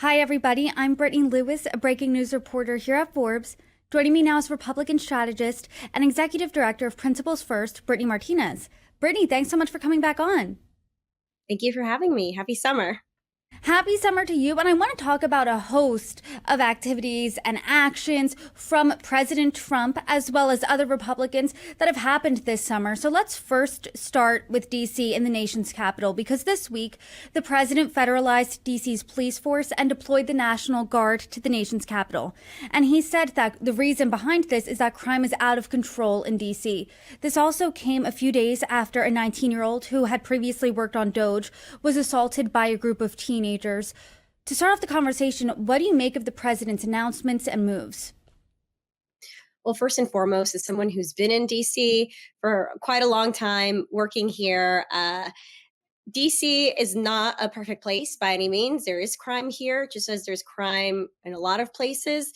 Hi, everybody. I'm Brittany Lewis, a breaking news reporter here at Forbes. Joining me now is Republican strategist and executive director of Principles First, Brittany Martinez. Brittany, thanks so much for coming back on. Thank you for having me. Happy summer. Happy summer to you, and I want to talk about a host of activities and actions from President Trump as well as other Republicans that have happened this summer. So let's first start with DC in the nation's capital, because this week the president federalized DC's police force and deployed the National Guard to the nation's capital. And he said that the reason behind this is that crime is out of control in DC. This also came a few days after a 19-year-old who had previously worked on Doge was assaulted by a group of teenagers. To start off the conversation, what do you make of the president's announcements and moves? Well, first and foremost, as someone who's been in DC for quite a long time, working here, DC is not a perfect place by any means. There is crime here, just as there's crime in a lot of places.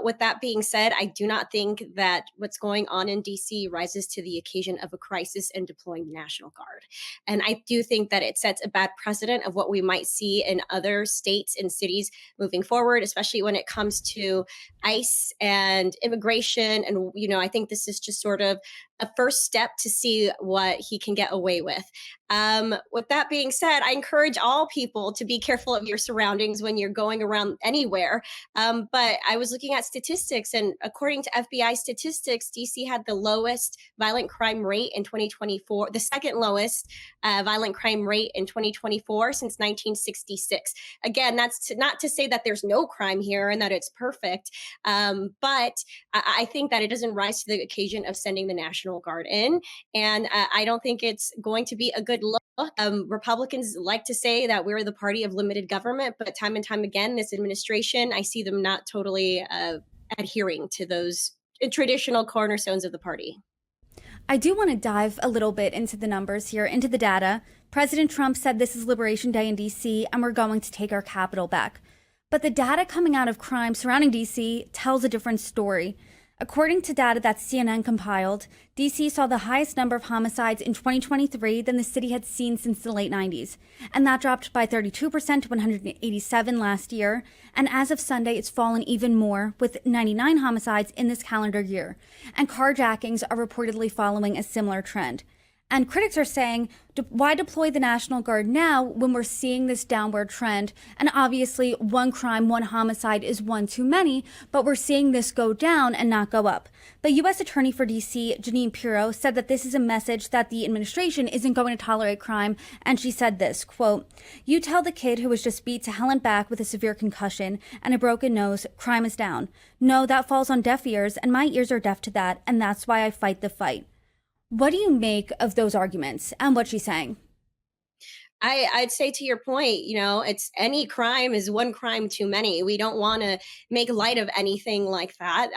With that being said, I do not think that what's going on in DC rises to the occasion of a crisis in deploying the National Guard. And I do think that it sets a bad precedent of what we might see in other states and cities moving forward, especially when it comes to ICE and immigration. And, I think this is just sort of a first step to see what he can get away with. With that being said, I encourage all people to be careful of your surroundings when you're going around anywhere. But I was looking at statistics, and according to FBI statistics, DC had the lowest violent crime rate in 2024, the second lowest violent crime rate in 2024 since 1966. Again, that's not to say that there's no crime here and that it's perfect, but I think that it doesn't rise to the occasion of sending the National Guard in. And I don't think it's going to be a good look. Republicans like to say that we're the party of limited government, but time and time again, this administration, I see them not totally adhering to those traditional cornerstones of the party. I do want to dive a little bit into the numbers here, into the data. President Trump said this is Liberation Day in DC and we're going to take our capital back. But the data coming out of crime surrounding DC tells a different story. According to data that CNN compiled, DC saw the highest number of homicides in 2023 than the city had seen since the late 90s. And that dropped by 32% to 187 last year. And as of Sunday, it's fallen even more, with 99 homicides in this calendar year. And carjackings are reportedly following a similar trend. And critics are saying, why deploy the National Guard now when we're seeing this downward trend? And obviously, one crime, one homicide is one too many, but we're seeing this go down and not go up. But U.S. Attorney for D.C., Jeanine Pirro, said that this is a message that the administration isn't going to tolerate crime. And she said this, quote, "You tell the kid who was just beat to hell and back with a severe concussion and a broken nose, crime is down. No, that falls on deaf ears, and my ears are deaf to that, and that's why I fight the fight." What do you make of those arguments and what she's saying? I'd say to your point, it's any crime is one crime too many. We don't want to make light of anything like that.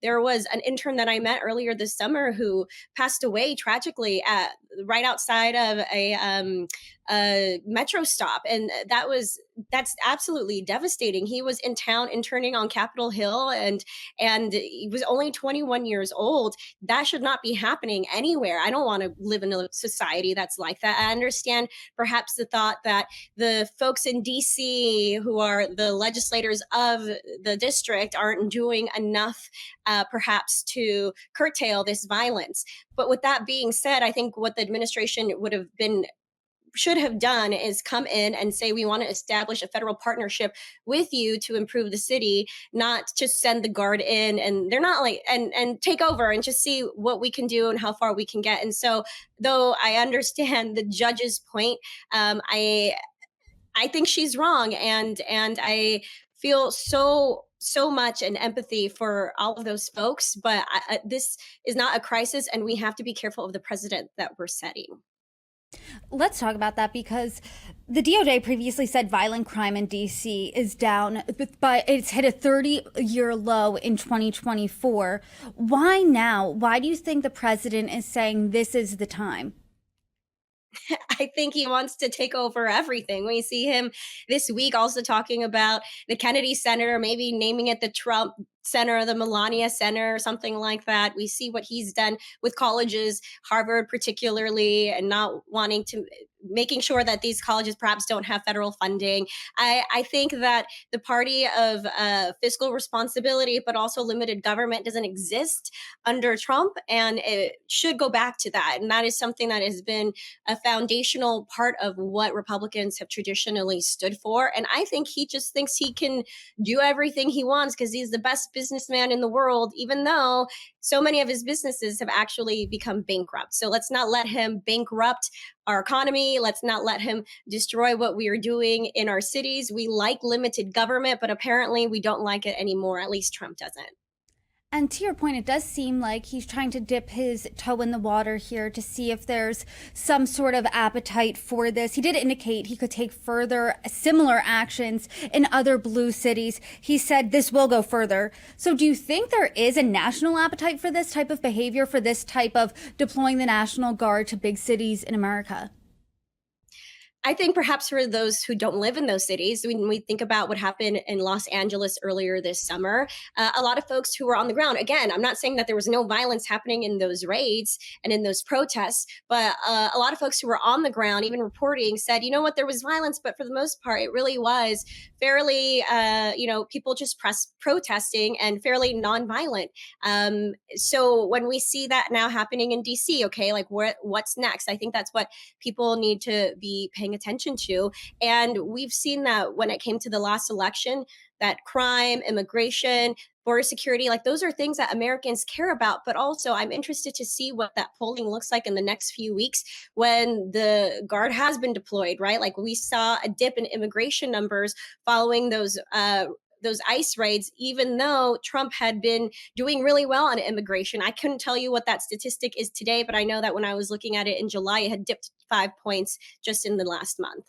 There was an intern that I met earlier this summer who passed away tragically at right outside of a metro stop, and that's absolutely devastating. He was in town interning on Capitol Hill, and he was only 21 years old. That should not be happening anywhere. I don't want to live in a society that's like that. I understand perhaps the thought that the folks in DC who are the legislators of the district aren't doing enough, perhaps, to curtail this violence. But with that being said, I think what the administration should have done is come in and say, we want to establish a federal partnership with you to improve the city, not just send the guard in and they're not like and take over and just see what we can do and how far we can get. And so, though I understand the judge's point, I think she's wrong, and I feel so much an empathy for all of those folks. But this is not a crisis, and we have to be careful of the precedent that we're setting. Let's talk about that, because the DOJ previously said violent crime in DC is down, but it's hit a 30-year low in 2024. Why now? Why do you think the president is saying this is the time? I think he wants to take over everything. We see him this week also talking about the Kennedy Center, maybe naming it the Trump Center, the Melania Center, or something like that. We see what he's done with colleges, Harvard particularly, and not wanting to making sure that these colleges perhaps don't have federal funding. I think that the party of fiscal responsibility, but also limited government, doesn't exist under Trump, and it should go back to that. And that is something that has been a foundational part of what Republicans have traditionally stood for. And I think he just thinks he can do everything he wants because he's the best businessman in the world, even though so many of his businesses have actually become bankrupt. So let's not let him bankrupt our economy. Let's not let him destroy what we are doing in our cities. We like limited government, but apparently we don't like it anymore. At least Trump doesn't. And to your point, it does seem like he's trying to dip his toe in the water here to see if there's some sort of appetite for this. He did indicate he could take further similar actions in other blue cities. He said this will go further. So do you think there is a national appetite for this type of behavior, for this type of deploying the National Guard to big cities in America? I think perhaps for those who don't live in those cities, when we think about what happened in Los Angeles earlier this summer, a lot of folks who were on the ground, again, I'm not saying that there was no violence happening in those raids and in those protests, but a lot of folks who were on the ground, even reporting, said, you know what, there was violence, but for the most part, it really was fairly, people just protesting and fairly nonviolent. So when we see that now happening in DC, okay, like what's next? I think that's what people need to be paying attention to. And we've seen that when it came to the last election, that crime, immigration, border security, like those are things that Americans care about. But also, I'm interested to see what that polling looks like in the next few weeks when the guard has been deployed, right? Like we saw a dip in immigration numbers following those ICE raids, even though Trump had been doing really well on immigration. I couldn't tell you what that statistic is today, but I know that when I was looking at it in July, it had dipped 5 points just in the last month.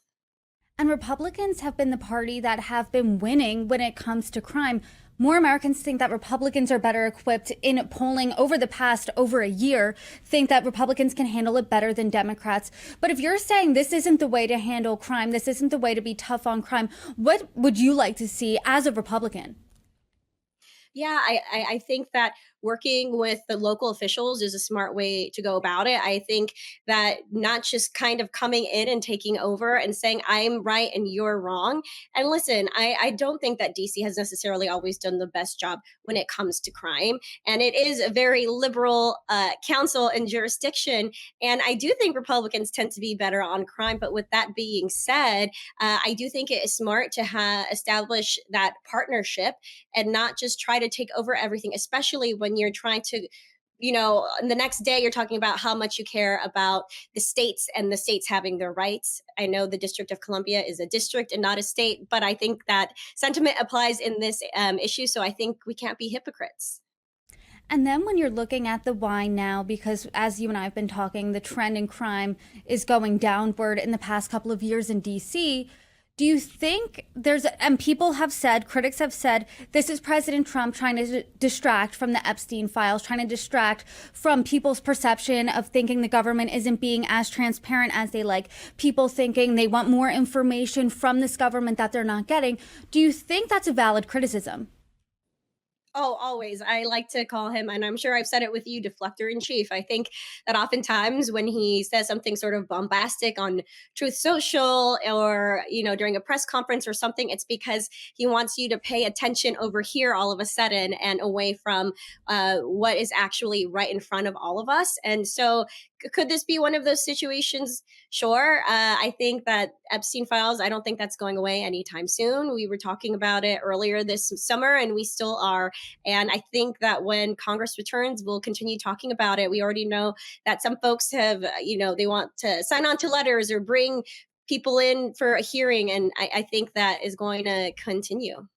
And Republicans have been the party that have been winning when it comes to crime. More Americans think that Republicans are better equipped in polling over the past over a year, think that Republicans can handle it better than Democrats. But if you're saying this isn't the way to handle crime, this isn't the way to be tough on crime, what would you like to see as a Republican? Yeah, I think that working with the local officials is a smart way to go about it. I think that not just kind of coming in and taking over and saying, I'm right and you're wrong. And listen, I don't think that DC has necessarily always done the best job when it comes to crime. And it is a very liberal council and jurisdiction. And I do think Republicans tend to be better on crime. But with that being said, I do think it is smart to establish that partnership and not just try to take over everything, especially when you're trying to, the next day you're talking about how much you care about the states and the states having their rights. I know the District of Columbia is a district and not a state, but I think that sentiment applies in this issue. So I think we can't be hypocrites. And then when you're looking at the why now, because as you and I have been talking, the trend in crime is going downward in the past couple of years in DC. Do you think and people have said, critics have said, this is President Trump trying to distract from the Epstein files, trying to distract from people's perception of thinking the government isn't being as transparent as they like, people thinking they want more information from this government that they're not getting. Do you think that's a valid criticism? Oh, always. I like to call him, and I'm sure I've said it with you, deflector in chief. I think that oftentimes when he says something sort of bombastic on Truth Social or, during a press conference or something, it's because he wants you to pay attention over here all of a sudden and away from what is actually right in front of all of us. And so could this be one of those situations? Sure. I think that Epstein files, I don't think that's going away anytime soon. We were talking about it earlier this summer, and we still are. And I think that when Congress returns, we'll continue talking about it. We already know that some folks have, they want to sign on to letters or bring people in for a hearing. And I think that is going to continue.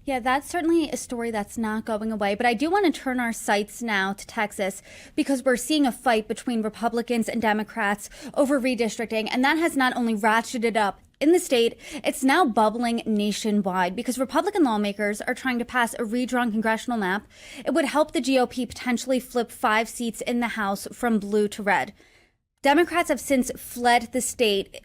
Yeah, that's certainly a story that's not going away. But I do want to turn our sights now to Texas because we're seeing a fight between Republicans and Democrats over redistricting. And that has not only ratcheted up in the state, it's now bubbling nationwide because Republican lawmakers are trying to pass a redrawn congressional map. It would help the GOP potentially flip 5 seats in the House from blue to red. Democrats have since fled the state.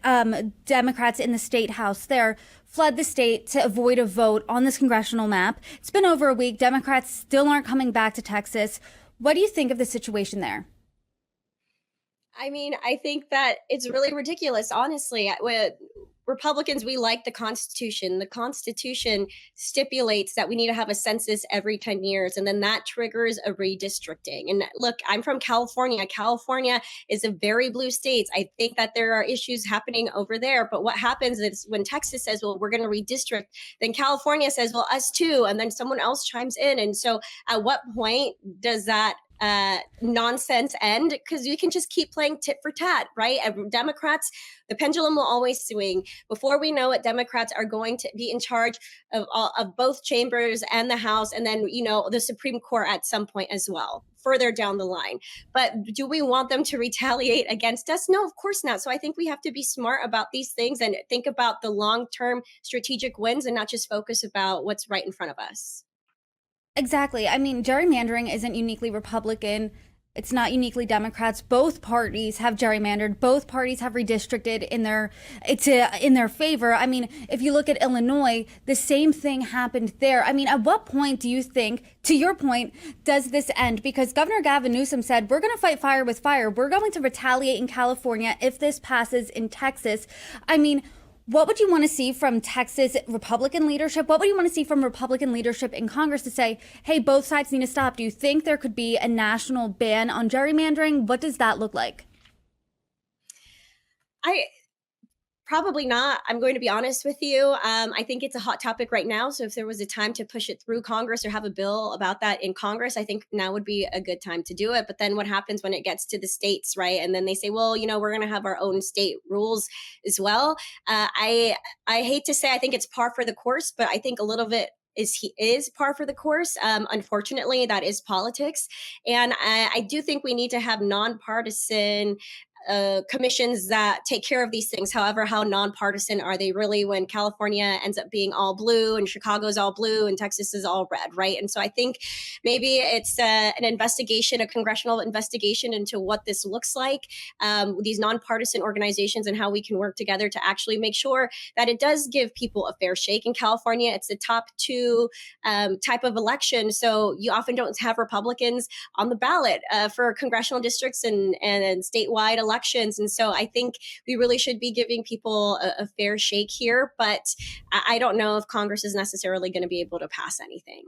Democrats in the state house there fled the state to avoid a vote on this congressional map. It's been over a week. Democrats still aren't coming back to Texas. What do you think of the situation there? I mean, I think that it's really ridiculous, honestly. With Republicans, we like the Constitution. The Constitution stipulates that we need to have a census every 10 years, and then that triggers a redistricting. And look, I'm from California. California is a very blue state. I think that there are issues happening over there. But what happens is when Texas says, well, we're going to redistrict, then California says, well, us too. And then someone else chimes in. And so at what point does that nonsense end? Because you can just keep playing tit for tat, right? And Democrats, the pendulum will always swing. Before we know it, Democrats are going to be in charge of both chambers and the House, and then, the Supreme Court at some point as well, further down the line. But do we want them to retaliate against us? No, of course not. So I think we have to be smart about these things and think about the long-term strategic wins and not just focus about what's right in front of us. Exactly. I mean, gerrymandering isn't uniquely Republican. It's not uniquely Democrats. Both parties have gerrymandered. Both parties have redistricted in their favor. I mean, if you look at Illinois, the same thing happened there. I mean, at what point do you think, to your point, does this end? Because Governor Gavin Newsom said, we're going to fight fire with fire. We're going to retaliate in California if this passes in Texas. I mean, what would you want to see from Texas Republican leadership? What would you want to see from Republican leadership in Congress to say, hey, both sides need to stop? Do you think there could be a national ban on gerrymandering? What does that look like? I Probably not. I'm going to be honest with you. I think it's a hot topic right now. So if there was a time to push it through Congress or have a bill about that in Congress, I think now would be a good time to do it. But then what happens when it gets to the states, right? And then they say, well, we're going to have our own state rules as well. I hate to say I think it's par for the course, but I think a little bit is par for the course. Unfortunately, that is politics. And I do think we need to have nonpartisan commissions that take care of these things. However, how nonpartisan are they really when California ends up being all blue and Chicago's all blue and Texas is all red, right? And so I think maybe it's an investigation, a congressional investigation into what this looks like, these nonpartisan organizations and how we can work together to actually make sure that it does give people a fair shake. In California, it's the top two type of election. So you often don't have Republicans on the ballot for congressional districts and statewide elections. And so I think we really should be giving people a fair shake here. But I don't know if Congress is necessarily going to be able to pass anything.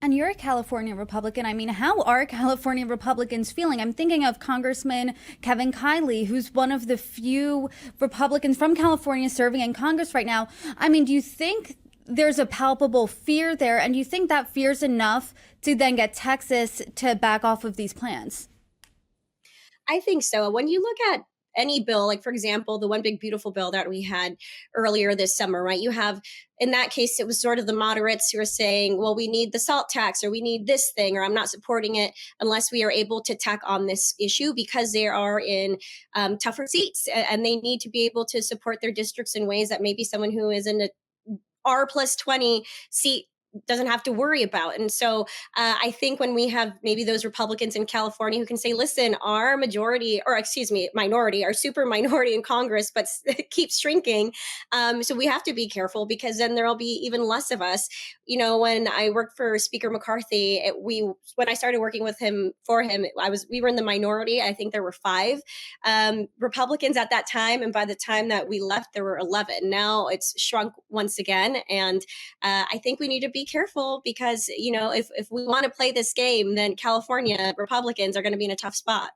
And you're a California Republican. I mean, how are California Republicans feeling? I'm thinking of Congressman Kevin Kiley, who's one of the few Republicans from California serving in Congress right now. I mean, do you think there's a palpable fear there? And do you think that fear's enough to then get Texas to back off of these plans? I think so. When you look at any bill, like, for example, the one big beautiful bill that we had earlier this summer, right? You have, in that case, it was sort of the moderates who are saying, well, we need the salt tax or we need this thing, or I'm not supporting it unless we are able to tack on this issue because they are in tougher seats and they need to be able to support their districts in ways that maybe someone who is in a R+20 seat doesn't have to worry about. And so I think when we have maybe those Republicans in California who can say, listen, our majority, or excuse me, minority, our super minority in Congress, but keeps shrinking. So we have to be careful because then there'll be even less of us. When I worked for Speaker McCarthy, when I started working with him, we were in the minority. I think there were 5 Republicans at that time. And by the time that we left, there were 11. Now it's shrunk once again. And I think we need to be careful because, if we want to play this game, then California Republicans are going to be in a tough spot.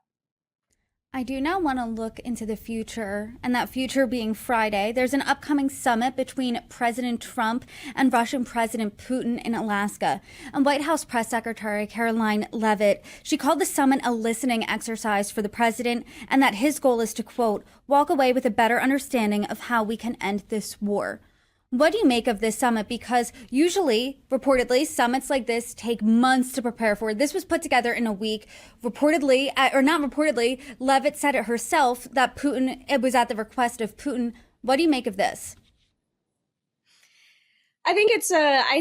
I do now want to look into the future, and that future being Friday. There's an upcoming summit between President Trump and Russian President Putin in Alaska. And White House Press Secretary Caroline Leavitt, she called the summit a listening exercise for the president, and that his goal is to, quote, walk away with a better understanding of how we can end this war. What do you make of this summit? Because usually, reportedly, summits like this take months to prepare for. This was put together in a week. Reportedly, or not reportedly, Leavitt said it herself that it was at the request of Putin. What do you make of this? I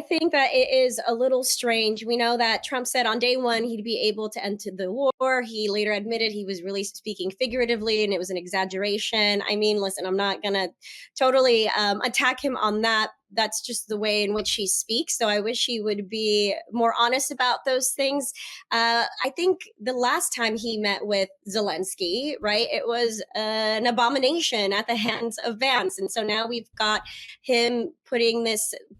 think that it is a little strange. We know that Trump said on day one he'd be able to end the war. He later admitted he was really speaking figuratively and it was an exaggeration. I mean, listen, I'm not going to totally attack him on that that's just the way in which he speaks. So I wish he would be more honest about those things. I think the last time he met with Zelensky, right, it was an abomination at the hands of Vance. And so now we've got him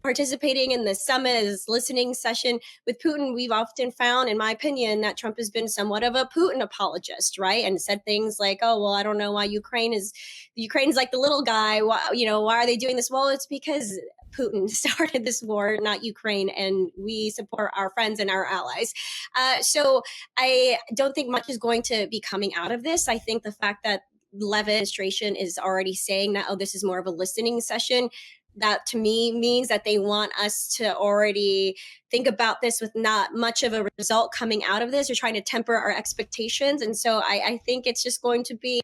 participating in the summit, this listening session with Putin. We've often found, in my opinion, that Trump has been somewhat of a Putin apologist, right? And said things like, oh, well, I don't know why Ukraine's like the little guy. Why are they doing this? Well, it's because Putin started this war, not Ukraine, and we support our friends and our allies. So I don't think much is going to be coming out of this. I think the fact that the Lev administration is already saying that, oh, this is more of a listening session, that to me means that they want us to already think about this with not much of a result coming out of this. They're trying to temper our expectations. And so I think it's just going to be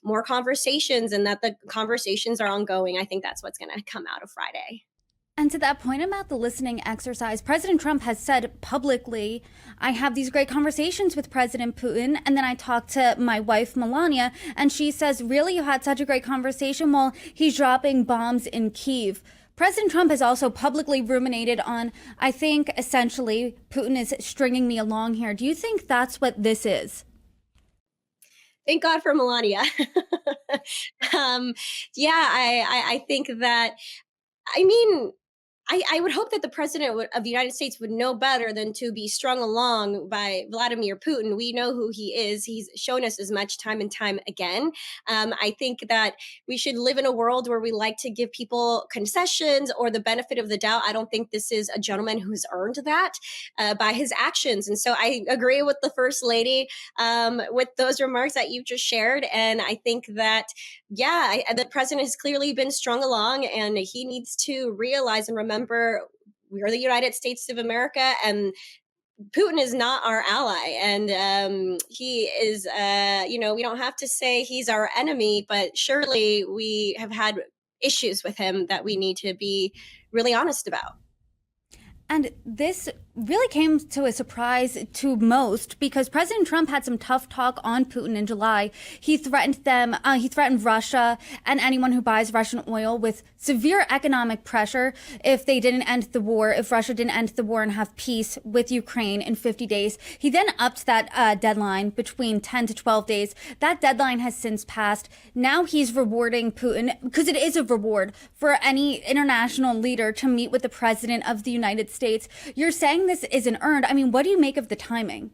more conversations, and that the conversations are ongoing. I think that's what's going to come out of Friday. And to that point about the listening exercise, President Trump has said publicly, I have these great conversations with President Putin. And then I talked to my wife, Melania, and she says, really, you had such a great conversation? Well, he's dropping bombs in Kyiv. President Trump has also publicly ruminated on, I think, essentially, Putin is stringing me along here. Do you think that's what this is? Thank God for Melania. I think that, I mean, I would hope that the president of the United States would know better than to be strung along by Vladimir Putin. We know who he is. He's shown us as much time and time again. I think that we should live in a world where we like to give people concessions or the benefit of the doubt. I don't think this is a gentleman who's earned that by his actions. And so I agree with the First Lady with those remarks that you just shared. And I think that, the president has clearly been strung along, and he needs to realize and remember we are the United States of America, and Putin is not our ally. And he is, we don't have to say he's our enemy, but surely we have had issues with him that we need to be really honest about. And this really came to a surprise to most, because President Trump had some tough talk on Putin in July. He threatened them. He threatened Russia and anyone who buys Russian oil with severe economic pressure if they didn't end the war, if Russia didn't end the war and have peace with Ukraine in 50 days. He then upped that deadline between 10 to 12 days. That deadline has since passed. Now he's rewarding Putin, because it is a reward for any international leader to meet with the president of the United States. You're saying this isn't earned. I mean, what do you make of the timing?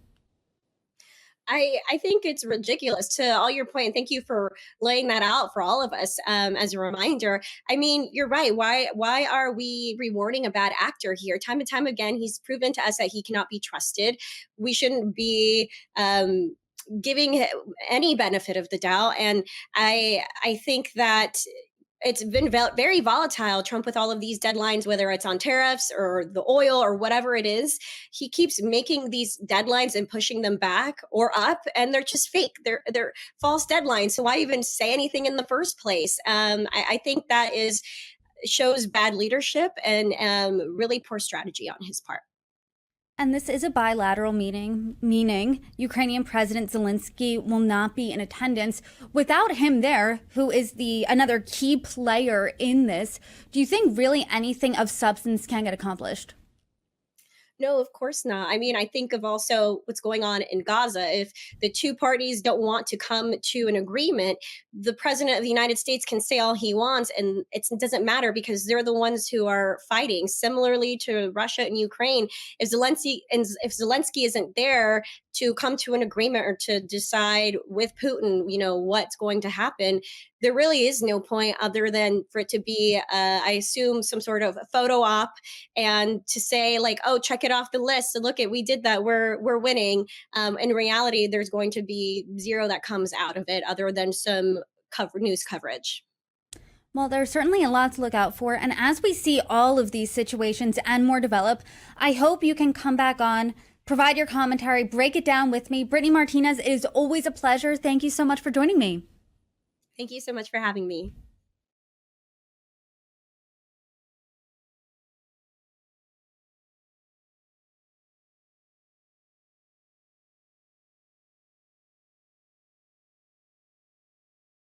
I think it's ridiculous. To all your point, thank you for laying that out for all of us as a reminder. I mean, you're right. Why are we rewarding a bad actor here? Time and time again, he's proven to us that he cannot be trusted. We shouldn't be giving any benefit of the doubt. And I think that it's been very volatile, Trump, with all of these deadlines, whether it's on tariffs or the oil or whatever it is. He keeps making these deadlines and pushing them back or up, and they're just fake. They're false deadlines. So why even say anything in the first place? I think that shows bad leadership and really poor strategy on his part. And this is a bilateral meeting, meaning Ukrainian President Zelensky will not be in attendance. Without him there, who is another key player in this, do you think really anything of substance can get accomplished? No, of course not. I mean, I think of also what's going on in Gaza. If the two parties don't want to come to an agreement, the president of the United States can say all he wants, and it doesn't matter because they're the ones who are fighting. Similarly to Russia and Ukraine, if Zelensky isn't there to come to an agreement or to decide with Putin, what's going to happen, there really is no point other than for it to be, I assume, some sort of photo op, and to say like, oh, check it off the list. So look we did that. We're winning. In reality, there's going to be zero that comes out of it other than some news coverage. Well, there's certainly a lot to look out for. And as we see all of these situations and more develop, I hope you can come back on, provide your commentary, break it down with me. Brittany Martinez, it is always a pleasure. Thank you so much for joining me. Thank you so much for having me.